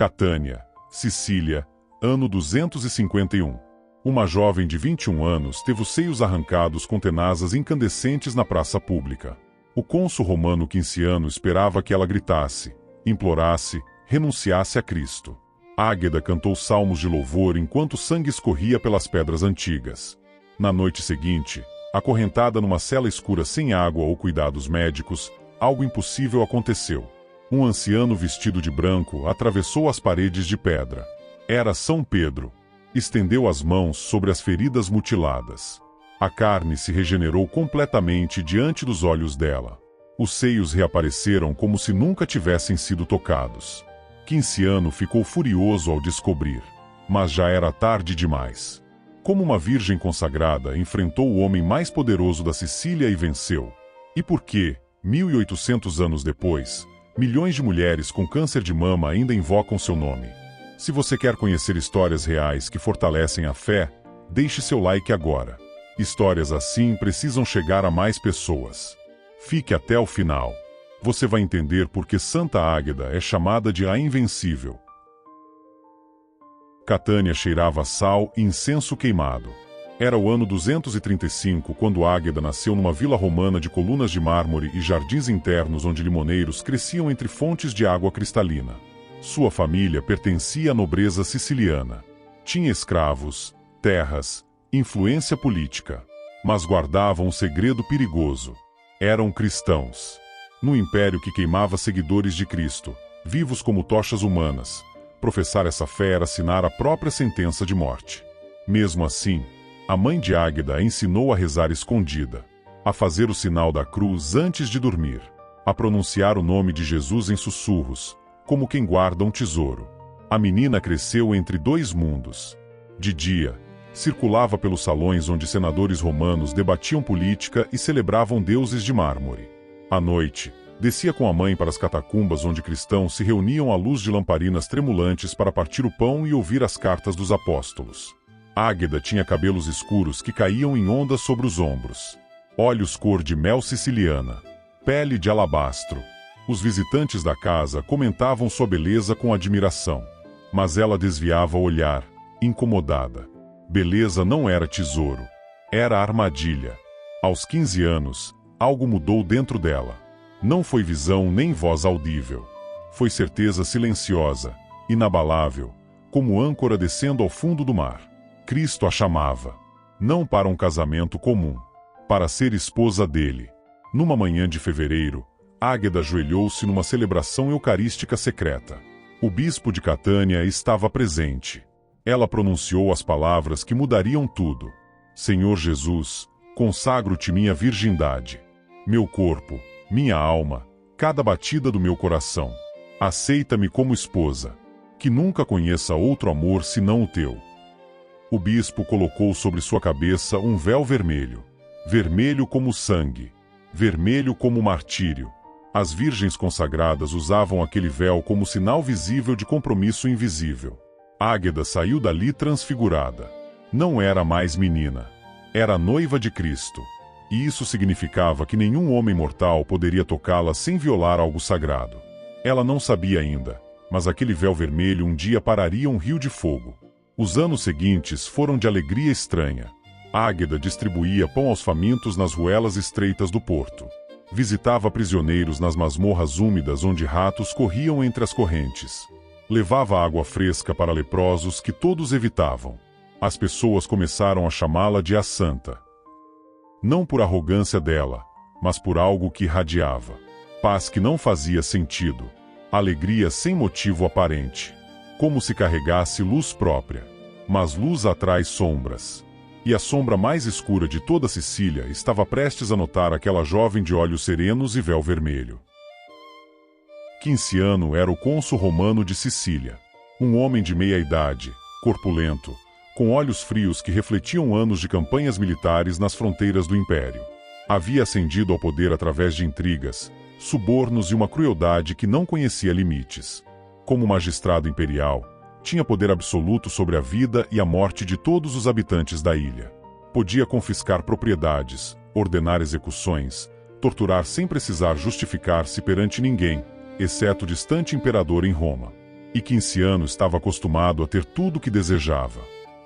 Catânia, Sicília, ano 251. Uma jovem de 21 anos teve os seios arrancados com tenazas incandescentes na praça pública. O cônsul romano Quinciano esperava que ela gritasse, implorasse, renunciasse a Cristo. Águeda cantou salmos de louvor enquanto sangue escorria pelas pedras antigas. Na noite seguinte, acorrentada numa cela escura sem água ou cuidados médicos, algo impossível aconteceu. Um anciano vestido de branco atravessou as paredes de pedra. Era São Pedro. Estendeu as mãos sobre as feridas mutiladas. A carne se regenerou completamente diante dos olhos dela. Os seios reapareceram como se nunca tivessem sido tocados. Quinciano ficou furioso ao descobrir, mas já era tarde demais. Como uma virgem consagrada, enfrentou o homem mais poderoso da Sicília e venceu. E por que, 1800 anos depois, milhões de mulheres com câncer de mama ainda invocam seu nome? Se você quer conhecer histórias reais que fortalecem a fé, deixe seu like agora. Histórias assim precisam chegar a mais pessoas. Fique até o final. Você vai entender por que Santa Águeda é chamada de a Invencível. Catânia cheirava a sal e incenso queimado. Era o ano 235 quando Águeda nasceu numa vila romana de colunas de mármore e jardins internos onde limoneiros cresciam entre fontes de água cristalina. Sua família pertencia à nobreza siciliana. Tinha escravos, terras, influência política. Mas guardavam um segredo perigoso. Eram cristãos. No império que queimava seguidores de Cristo, vivos como tochas humanas, professar essa fé era assinar a própria sentença de morte. Mesmo assim, a mãe de Águeda a ensinou a rezar escondida, a fazer o sinal da cruz antes de dormir, a pronunciar o nome de Jesus em sussurros, como quem guarda um tesouro. A menina cresceu entre dois mundos. De dia, circulava pelos salões onde senadores romanos debatiam política e celebravam deuses de mármore. À noite, descia com a mãe para as catacumbas onde cristãos se reuniam à luz de lamparinas tremulantes para partir o pão e ouvir as cartas dos apóstolos. Águeda tinha cabelos escuros que caíam em ondas sobre os ombros. Olhos cor de mel siciliana. Pele de alabastro. Os visitantes da casa comentavam sua beleza com admiração. Mas ela desviava o olhar, incomodada. Beleza não era tesouro. Era armadilha. Aos 15 anos, algo mudou dentro dela. Não foi visão nem voz audível. Foi certeza silenciosa, inabalável, como âncora descendo ao fundo do mar. Cristo a chamava. Não para um casamento comum. Para ser esposa dele. Numa manhã de fevereiro, Águeda ajoelhou-se numa celebração eucarística secreta. O bispo de Catânia estava presente. Ela pronunciou as palavras que mudariam tudo. Senhor Jesus, consagro-te minha virgindade. Meu corpo, minha alma, cada batida do meu coração. Aceita-me como esposa. Que nunca conheça outro amor senão o teu. O bispo colocou sobre sua cabeça um véu vermelho. Vermelho como sangue. Vermelho como martírio. As virgens consagradas usavam aquele véu como sinal visível de compromisso invisível. Águeda saiu dali transfigurada. Não era mais menina. Era noiva de Cristo. E isso significava que nenhum homem mortal poderia tocá-la sem violar algo sagrado. Ela não sabia ainda, mas aquele véu vermelho um dia pararia um rio de fogo. Os anos seguintes foram de alegria estranha. Águeda distribuía pão aos famintos nas ruelas estreitas do porto. Visitava prisioneiros nas masmorras úmidas onde ratos corriam entre as correntes. Levava água fresca para leprosos que todos evitavam. As pessoas começaram a chamá-la de a Santa. Não por arrogância dela, mas por algo que irradiava. Paz que não fazia sentido. Alegria sem motivo aparente. Como se carregasse luz própria. Mas luz atrai sombras. E a sombra mais escura de toda Sicília estava prestes a notar aquela jovem de olhos serenos e véu vermelho. Quinciano era o cônsul romano de Sicília. Um homem de meia idade, corpulento, com olhos frios que refletiam anos de campanhas militares nas fronteiras do império. Havia ascendido ao poder através de intrigas, subornos e uma crueldade que não conhecia limites. Como magistrado imperial, tinha poder absoluto sobre a vida e a morte de todos os habitantes da ilha. Podia confiscar propriedades, ordenar execuções, torturar sem precisar justificar-se perante ninguém, exceto o distante imperador em Roma. E Quinciano estava acostumado a ter tudo o que desejava.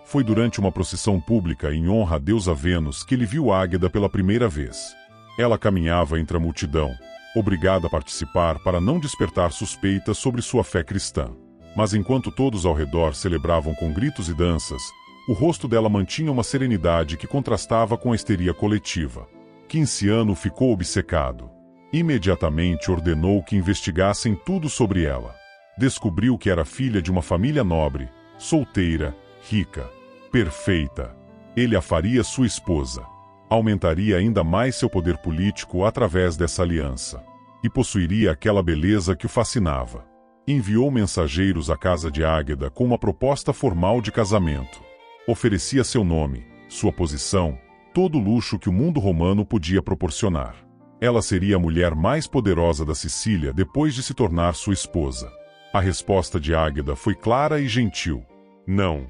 Foi durante uma procissão pública em honra à deusa Vênus que ele viu Águeda pela primeira vez. Ela caminhava entre a multidão, obrigada a participar para não despertar suspeitas sobre sua fé cristã. Mas enquanto todos ao redor celebravam com gritos e danças, o rosto dela mantinha uma serenidade que contrastava com a histeria coletiva. Quinciano ficou obcecado. Imediatamente ordenou que investigassem tudo sobre ela. Descobriu que era filha de uma família nobre, solteira, rica, perfeita. Ele a faria sua esposa. Aumentaria ainda mais seu poder político através dessa aliança. E possuiria aquela beleza que o fascinava. Enviou mensageiros à casa de Águeda com uma proposta formal de casamento. Oferecia seu nome, sua posição, todo o luxo que o mundo romano podia proporcionar. Ela seria a mulher mais poderosa da Sicília depois de se tornar sua esposa. A resposta de Águeda foi clara e gentil. Não.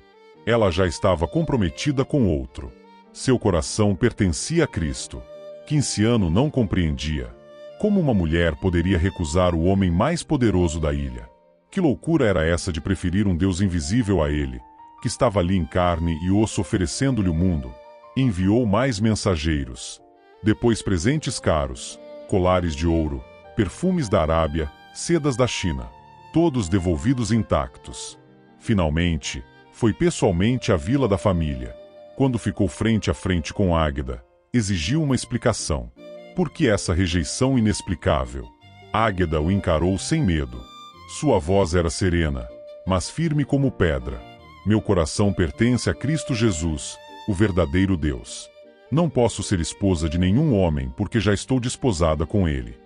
Ela já estava comprometida com outro. Seu coração pertencia a Cristo. Quinciano não compreendia. Como uma mulher poderia recusar o homem mais poderoso da ilha? Que loucura era essa de preferir um Deus invisível a ele, que estava ali em carne e osso oferecendo-lhe o mundo? Enviou mais mensageiros. Depois presentes caros, colares de ouro, perfumes da Arábia, sedas da China, todos devolvidos intactos. Finalmente, foi pessoalmente à vila da família. Quando ficou frente a frente com Águeda, exigiu uma explicação. Por que essa rejeição inexplicável? Águeda o encarou sem medo. Sua voz era serena, mas firme como pedra. Meu coração pertence a Cristo Jesus, o verdadeiro Deus. Não posso ser esposa de nenhum homem porque já estou desposada com ele.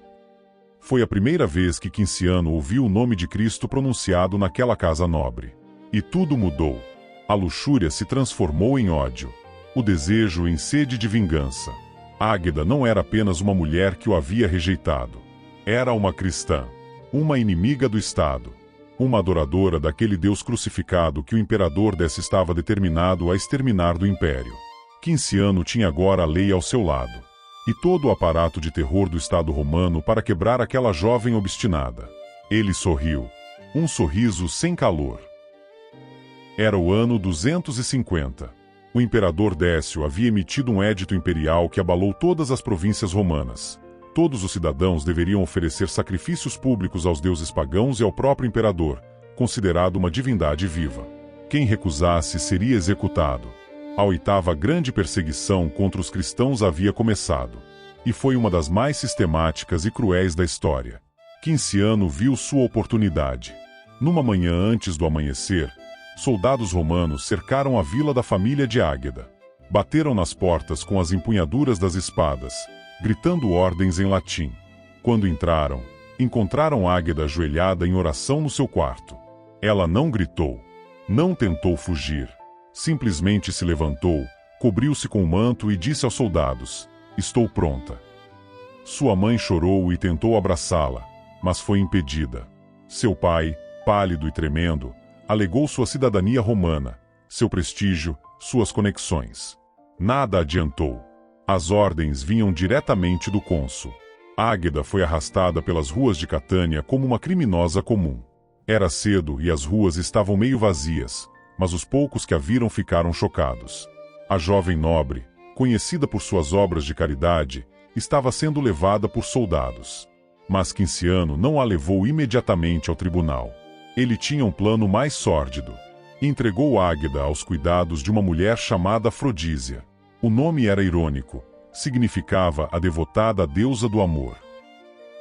Foi a primeira vez que Quinciano ouviu o nome de Cristo pronunciado naquela casa nobre. E tudo mudou. A luxúria se transformou em ódio. O desejo em sede de vingança. Águeda não era apenas uma mulher que o havia rejeitado. Era uma cristã. Uma inimiga do Estado. Uma adoradora daquele Deus crucificado que o imperador desse estava determinado a exterminar do império. Quinciano tinha agora a lei ao seu lado. E todo o aparato de terror do Estado romano para quebrar aquela jovem obstinada. Ele sorriu. Um sorriso sem calor. Era o ano 250. O imperador Décio havia emitido um édito imperial que abalou todas as províncias romanas. Todos os cidadãos deveriam oferecer sacrifícios públicos aos deuses pagãos e ao próprio imperador, considerado uma divindade viva. Quem recusasse seria executado. A oitava grande perseguição contra os cristãos havia começado. E foi uma das mais sistemáticas e cruéis da história. Quinciano viu sua oportunidade. Numa manhã antes do amanhecer, soldados romanos cercaram a vila da família de Águeda. Bateram nas portas com as empunhaduras das espadas, gritando ordens em latim. Quando entraram, encontraram Águeda ajoelhada em oração no seu quarto. Ela não gritou, não tentou fugir. Simplesmente se levantou, cobriu-se com o manto e disse aos soldados: "Estou pronta." Sua mãe chorou e tentou abraçá-la, mas foi impedida. Seu pai, pálido e tremendo, alegou sua cidadania romana, seu prestígio, suas conexões. Nada adiantou. As ordens vinham diretamente do cônsul. Águeda foi arrastada pelas ruas de Catânia como uma criminosa comum. Era cedo e as ruas estavam meio vazias, mas os poucos que a viram ficaram chocados. A jovem nobre, conhecida por suas obras de caridade, estava sendo levada por soldados. Mas Quinciano não a levou imediatamente ao tribunal. Ele tinha um plano mais sórdido. Entregou Águeda aos cuidados de uma mulher chamada Afrodísia. O nome era irônico. Significava a devotada deusa do amor.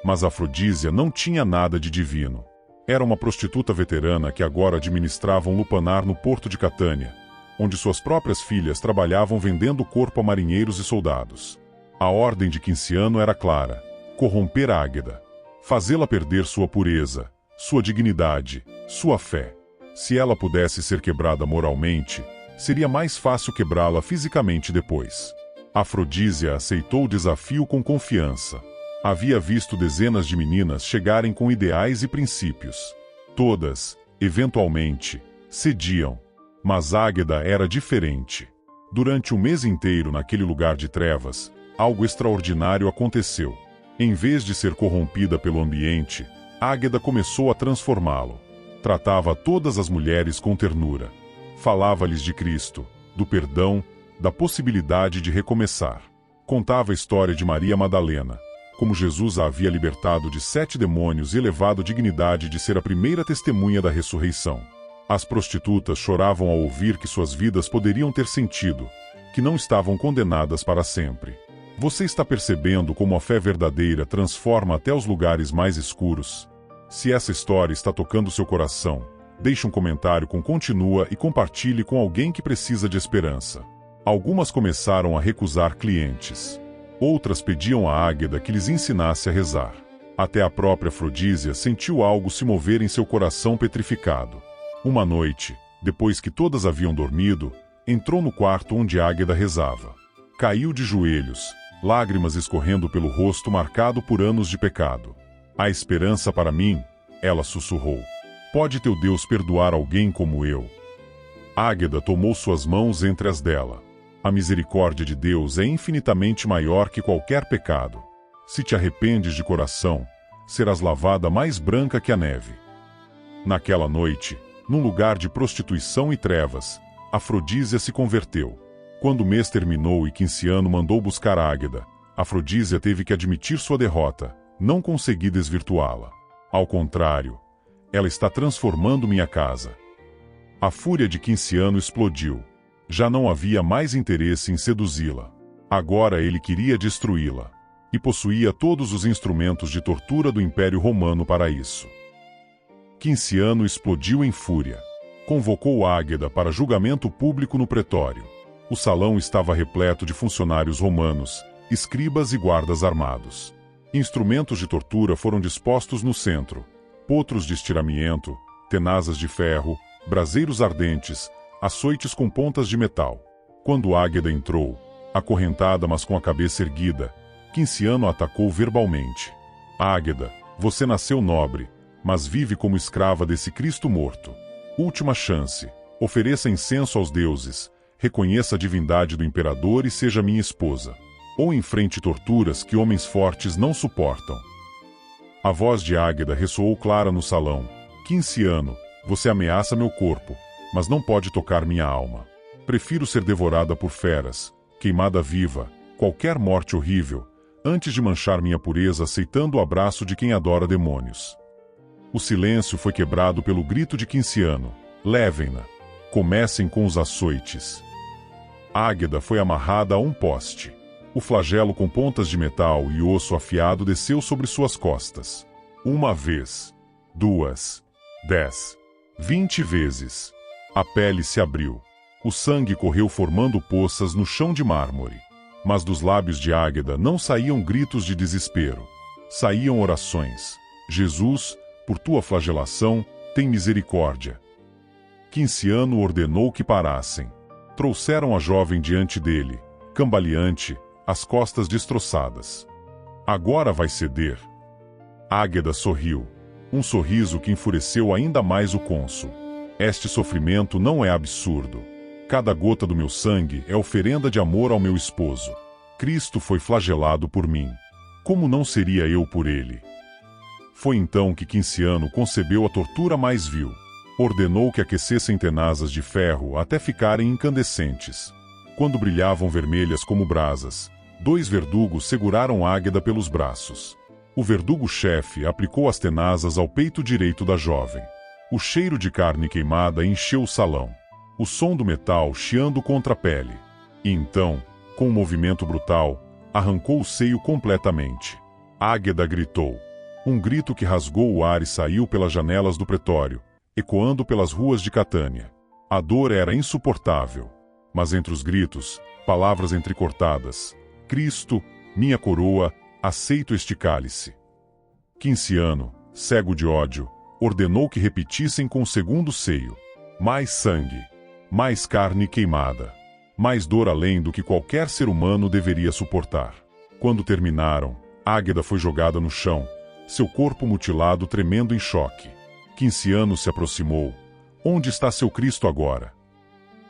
Mas Afrodísia não tinha nada de divino. Era uma prostituta veterana que agora administrava um lupanar no porto de Catânia, onde suas próprias filhas trabalhavam vendendo o corpo a marinheiros e soldados. A ordem de Quinciano era clara: corromper Águeda, fazê-la perder sua pureza, sua dignidade, sua fé. Se ela pudesse ser quebrada moralmente, seria mais fácil quebrá-la fisicamente depois. Afrodísia aceitou o desafio com confiança. Havia visto dezenas de meninas chegarem com ideais e princípios. Todas, eventualmente, cediam. Mas Águeda era diferente. Durante um mês inteiro naquele lugar de trevas, algo extraordinário aconteceu. Em vez de ser corrompida pelo ambiente, Águeda começou a transformá-lo. Tratava todas as mulheres com ternura. Falava-lhes de Cristo, do perdão, da possibilidade de recomeçar. Contava a história de Maria Madalena, como Jesus a havia libertado de 7 demônios e elevado à dignidade de ser a primeira testemunha da ressurreição. As prostitutas choravam ao ouvir que suas vidas poderiam ter sentido, que não estavam condenadas para sempre. Você está percebendo como a fé verdadeira transforma até os lugares mais escuros? Se essa história está tocando seu coração, deixe um comentário com continua e compartilhe com alguém que precisa de esperança. Algumas começaram a recusar clientes. Outras pediam a Águeda que lhes ensinasse a rezar. Até a própria Afrodísia sentiu algo se mover em seu coração petrificado. Uma noite, depois que todas haviam dormido, entrou no quarto onde Águeda rezava. Caiu de joelhos, lágrimas escorrendo pelo rosto marcado por anos de pecado. "Há esperança para mim?" ela sussurrou. "Pode teu Deus perdoar alguém como eu?" Águeda tomou suas mãos entre as dela. A misericórdia de Deus é infinitamente maior que qualquer pecado. Se te arrependes de coração, serás lavada mais branca que a neve. Naquela noite, num lugar de prostituição e trevas, Afrodísia se converteu. Quando o mês terminou e Quinciano mandou buscar Águeda, Afrodísia teve que admitir sua derrota. Não consegui desvirtuá-la. Ao contrário, ela está transformando minha casa. A fúria de Quinciano explodiu. Já não havia mais interesse em seduzi-la. Agora ele queria destruí-la. E possuía todos os instrumentos de tortura do Império Romano para isso. Quinciano explodiu em fúria. Convocou Águeda para julgamento público no pretório. O salão estava repleto de funcionários romanos, escribas e guardas armados. Instrumentos de tortura foram dispostos no centro: potros de estiramiento, tenazas de ferro, braseiros ardentes, açoites com pontas de metal. Quando Águeda entrou, acorrentada mas com a cabeça erguida, Quinciano a atacou verbalmente. "Águeda, você nasceu nobre, mas vive como escrava desse Cristo morto. Última chance, ofereça incenso aos deuses, reconheça a divindade do imperador e seja minha esposa. Ou enfrente torturas que homens fortes não suportam." A voz de Águeda ressoou clara no salão. "Quinciano, você ameaça meu corpo, mas não pode tocar minha alma. Prefiro ser devorada por feras, queimada viva, qualquer morte horrível, antes de manchar minha pureza aceitando o abraço de quem adora demônios." O silêncio foi quebrado pelo grito de Quinciano: "Levem-na! Comecem com os açoites." Águeda foi amarrada a um poste. O flagelo com pontas de metal e osso afiado desceu sobre suas costas. 1 vez, 2, 10, 20 vezes. A pele se abriu. O sangue correu formando poças no chão de mármore. Mas dos lábios de Águeda não saíam gritos de desespero. Saíam orações: "Jesus, por tua flagelação, tem misericórdia." Quinciano ordenou que parassem. Trouxeram a jovem diante dele, cambaleante, as costas destroçadas. "Agora vai ceder." Águeda sorriu. Um sorriso que enfureceu ainda mais o cônsul. "Este sofrimento não é absurdo. Cada gota do meu sangue é oferenda de amor ao meu esposo. Cristo foi flagelado por mim. Como não seria eu por ele?" Foi então que Quinciano concebeu a tortura mais vil. Ordenou que aquecessem tenazas de ferro até ficarem incandescentes. Quando brilhavam vermelhas como brasas, 2 verdugos seguraram Águeda pelos braços. O verdugo-chefe aplicou as tenazas ao peito direito da jovem. O cheiro de carne queimada encheu o salão. O som do metal chiando contra a pele. E então, com um movimento brutal, arrancou o seio completamente. Águeda gritou. Um grito que rasgou o ar e saiu pelas janelas do pretório, ecoando pelas ruas de Catânia. A dor era insuportável. Mas entre os gritos, palavras entrecortadas: "Cristo, minha coroa, aceito este cálice." Quinciano, cego de ódio, ordenou que repetissem com o segundo seio: "Mais sangue, mais carne queimada, mais dor além do que qualquer ser humano deveria suportar." Quando terminaram, Águeda foi jogada no chão, seu corpo mutilado tremendo em choque. Quinciano se aproximou. "Onde está seu Cristo agora?"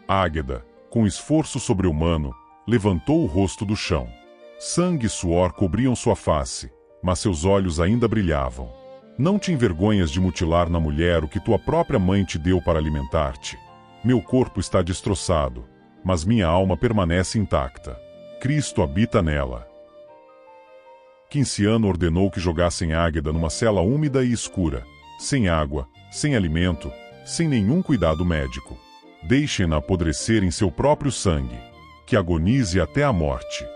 Águeda, com esforço sobre-humano, levantou o rosto do chão. Sangue e suor cobriam sua face, mas seus olhos ainda brilhavam. Não te envergonhas de mutilar na mulher o que tua própria mãe te deu para alimentar-te? Meu corpo está destroçado, mas minha alma permanece intacta. Cristo habita nela. Quinciano ordenou que jogassem Águeda numa cela úmida e escura, sem água, sem alimento, sem nenhum cuidado médico. Deixem-na apodrecer em seu próprio sangue, que agonize até a morte.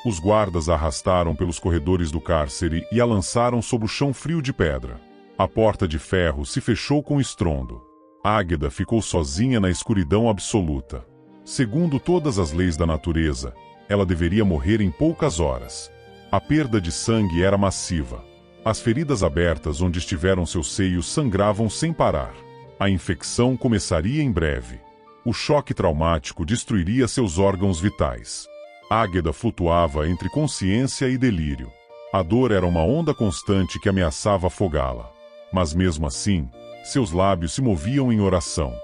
Os guardas a arrastaram pelos corredores do cárcere e a lançaram sobre o chão frio de pedra. A porta de ferro se fechou com estrondo. Águeda ficou sozinha na escuridão absoluta. Segundo todas as leis da natureza, ela deveria morrer em poucas horas. A perda de sangue era massiva. As feridas abertas onde estiveram seus seios sangravam sem parar. A infecção começaria em breve. O choque traumático destruiria seus órgãos vitais. Águeda flutuava entre consciência e delírio. A dor era uma onda constante que ameaçava afogá-la. Mas mesmo assim, seus lábios se moviam em oração.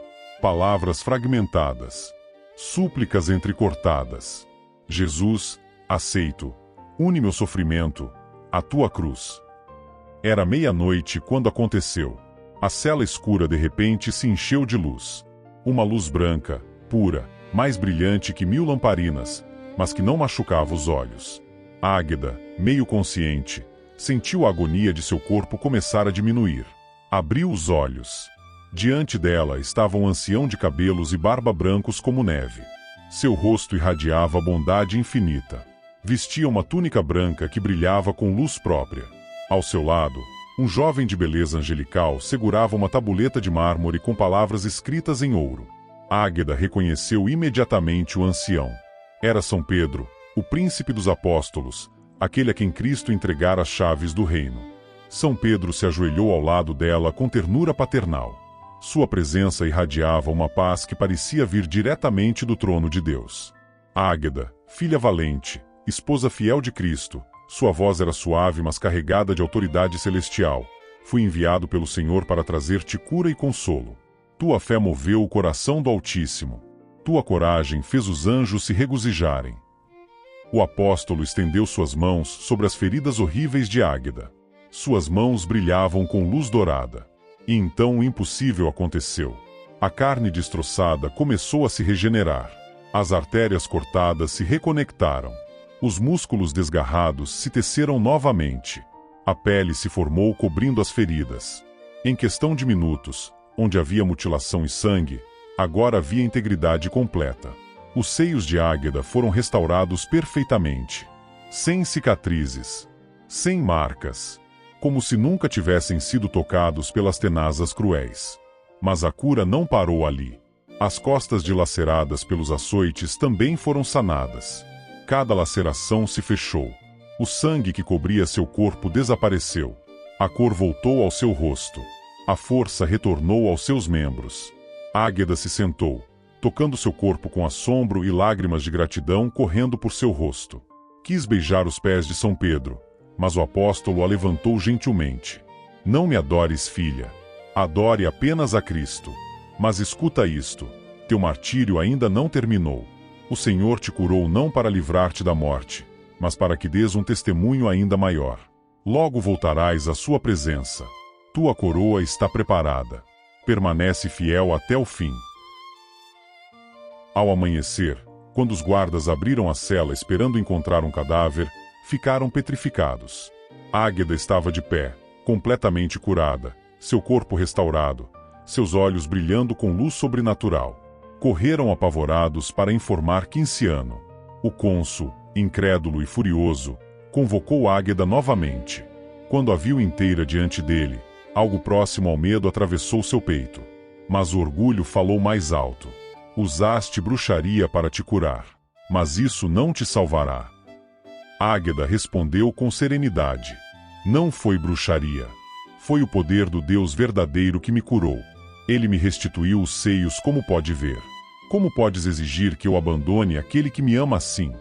Palavras fragmentadas. Súplicas entrecortadas. Jesus, aceito. Une meu sofrimento, a tua cruz. Era meia-noite quando aconteceu. A cela escura de repente se encheu de luz. Uma luz branca, pura, mais brilhante que 1000 lamparinas, mas que não machucava os olhos. Águeda, meio consciente, sentiu a agonia de seu corpo começar a diminuir. Abriu os olhos. Diante dela estava um ancião de cabelos e barba brancos como neve. Seu rosto irradiava bondade infinita. Vestia uma túnica branca que brilhava com luz própria. Ao seu lado, um jovem de beleza angelical segurava uma tabuleta de mármore com palavras escritas em ouro. Águeda reconheceu imediatamente o ancião. Era São Pedro, o príncipe dos apóstolos, aquele a quem Cristo entregara as chaves do reino. São Pedro se ajoelhou ao lado dela com ternura paternal. Sua presença irradiava uma paz que parecia vir diretamente do trono de Deus. Águeda, filha valente, esposa fiel de Cristo, sua voz era suave mas carregada de autoridade celestial. Fui enviado pelo Senhor para trazer-te cura e consolo. Tua fé moveu o coração do Altíssimo. Tua coragem fez os anjos se regozijarem. O apóstolo estendeu suas mãos sobre as feridas horríveis de Águeda. Suas mãos brilhavam com luz dourada. E então o impossível aconteceu. A carne destroçada começou a se regenerar. As artérias cortadas se reconectaram. Os músculos desgarrados se teceram novamente. A pele se formou cobrindo as feridas. Em questão de minutos, onde havia mutilação e sangue, agora havia integridade completa. Os seios de Águeda foram restaurados perfeitamente. Sem cicatrizes. Sem marcas. Como se nunca tivessem sido tocados pelas tenazas cruéis. Mas a cura não parou ali. As costas dilaceradas pelos açoites também foram sanadas. Cada laceração se fechou. O sangue que cobria seu corpo desapareceu. A cor voltou ao seu rosto. A força retornou aos seus membros. Águeda se sentou, tocando seu corpo com assombro e lágrimas de gratidão correndo por seu rosto. Quis beijar os pés de São Pedro, mas o apóstolo a levantou gentilmente. Não me adores, filha. Adore apenas a Cristo. Mas escuta isto: teu martírio ainda não terminou. O Senhor te curou não para livrar-te da morte, mas para que dês um testemunho ainda maior. Logo voltarás à sua presença. Tua coroa está preparada. Permanece fiel até o fim. Ao amanhecer, quando os guardas abriram a cela esperando encontrar um cadáver, ficaram petrificados. Águeda estava de pé, completamente curada, seu corpo restaurado, seus olhos brilhando com luz sobrenatural. Correram apavorados para informar Quinciano. O cônsul, incrédulo e furioso, convocou Águeda novamente. Quando a viu inteira diante dele, algo próximo ao medo atravessou seu peito. Mas o orgulho falou mais alto. Usaste bruxaria para te curar, mas isso não te salvará. Águeda respondeu com serenidade. Não foi bruxaria. Foi o poder do Deus verdadeiro que me curou. Ele me restituiu os seios, como pode ver. Como podes exigir que eu abandone aquele que me ama assim?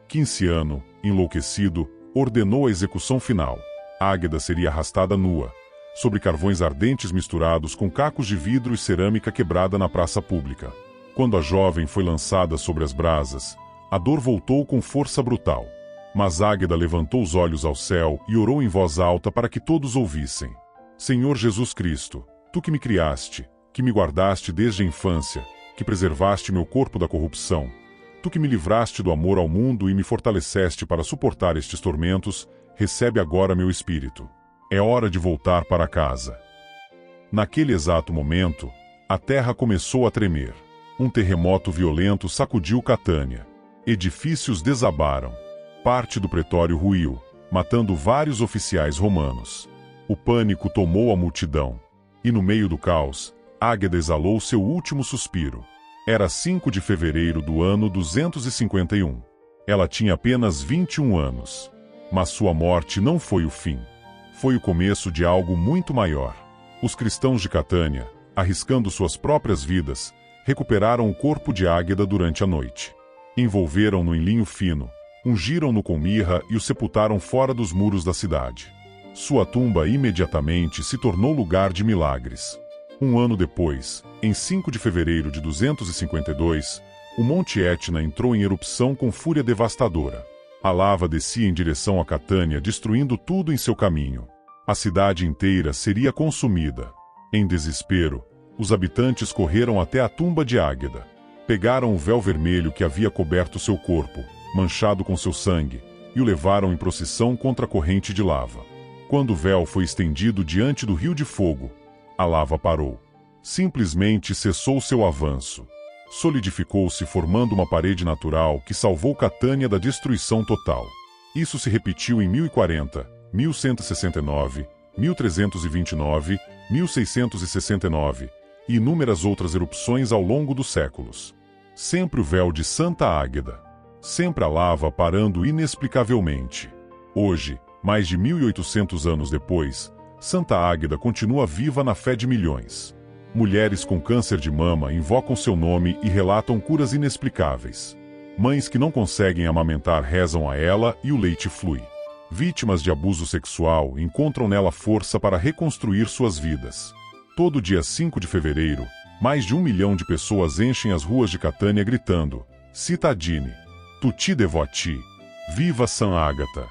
Quinciano, enlouquecido, ordenou a execução final. Águeda seria arrastada nua, sobre carvões ardentes misturados com cacos de vidro e cerâmica quebrada na praça pública. Quando a jovem foi lançada sobre as brasas, a dor voltou com força brutal. Mas Águeda levantou os olhos ao céu e orou em voz alta para que todos ouvissem. Senhor Jesus Cristo, tu que me criaste, que me guardaste desde a infância, que preservaste meu corpo da corrupção, tu que me livraste do amor ao mundo e me fortaleceste para suportar estes tormentos, recebe agora meu espírito. É hora de voltar para casa. Naquele exato momento, a terra começou a tremer. Um terremoto violento sacudiu Catânia. Edifícios desabaram. Parte do pretório ruiu, matando vários oficiais romanos. O pânico tomou a multidão. E no meio do caos, Águeda exalou seu último suspiro. Era 5 de fevereiro do ano 251. Ela tinha apenas 21 anos. Mas sua morte não foi o fim. Foi o começo de algo muito maior. Os cristãos de Catânia, arriscando suas próprias vidas, recuperaram o corpo de Águeda durante a noite. Envolveram-no em linho fino, ungiram-no com mirra e o sepultaram fora dos muros da cidade. Sua tumba imediatamente se tornou lugar de milagres. Um ano depois, em 5 de fevereiro de 252, o Monte Etna entrou em erupção com fúria devastadora. A lava descia em direção a Catânia, destruindo tudo em seu caminho. A cidade inteira seria consumida. Em desespero, os habitantes correram até a tumba de Águeda. Pegaram o véu vermelho que havia coberto seu corpo, manchado com seu sangue, e o levaram em procissão contra a corrente de lava. Quando o véu foi estendido diante do rio de fogo, a lava parou. Simplesmente cessou seu avanço. Solidificou-se formando uma parede natural que salvou Catânia da destruição total. Isso se repetiu em 1040, 1169, 1329, 1669 e inúmeras outras erupções ao longo dos séculos. Sempre o véu de Santa Águeda. Sempre a lava parando inexplicavelmente. Hoje, mais de 1800 anos depois, Santa Águeda continua viva na fé de milhões. Mulheres com câncer de mama invocam seu nome e relatam curas inexplicáveis. Mães que não conseguem amamentar rezam a ela e o leite flui. Vítimas de abuso sexual encontram nela força para reconstruir suas vidas. Todo dia 5 de fevereiro, mais de 1 milhão de pessoas enchem as ruas de Catânia gritando: Cittadini, tutti devoti, viva San Ágata!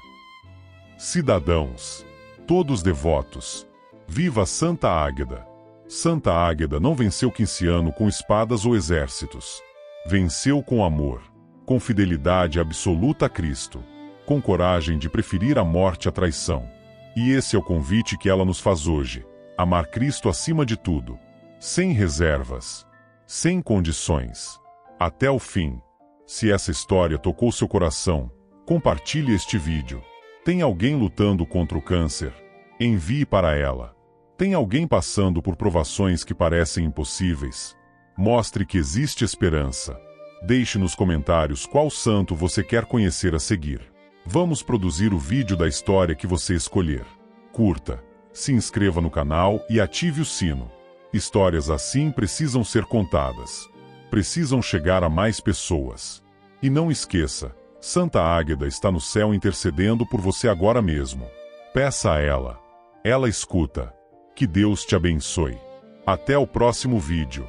Cidadãos, todos devotos, viva Santa Águeda! Santa Águeda não venceu Quinciano com espadas ou exércitos. Venceu com amor, com fidelidade absoluta a Cristo, com coragem de preferir a morte à traição. E esse é o convite que ela nos faz hoje: amar Cristo acima de tudo, sem reservas, sem condições, até o fim. Se essa história tocou seu coração, compartilhe este vídeo. Tem alguém lutando contra o câncer? Envie para ela. Tem alguém passando por provações que parecem impossíveis? Mostre que existe esperança. Deixe nos comentários qual santo você quer conhecer a seguir. Vamos produzir o vídeo da história que você escolher. Curta, se inscreva no canal e ative o sino. Histórias assim precisam ser contadas. Precisam chegar a mais pessoas. E não esqueça, Santa Águeda está no céu intercedendo por você agora mesmo. Peça a ela. Ela escuta. Que Deus te abençoe. Até o próximo vídeo.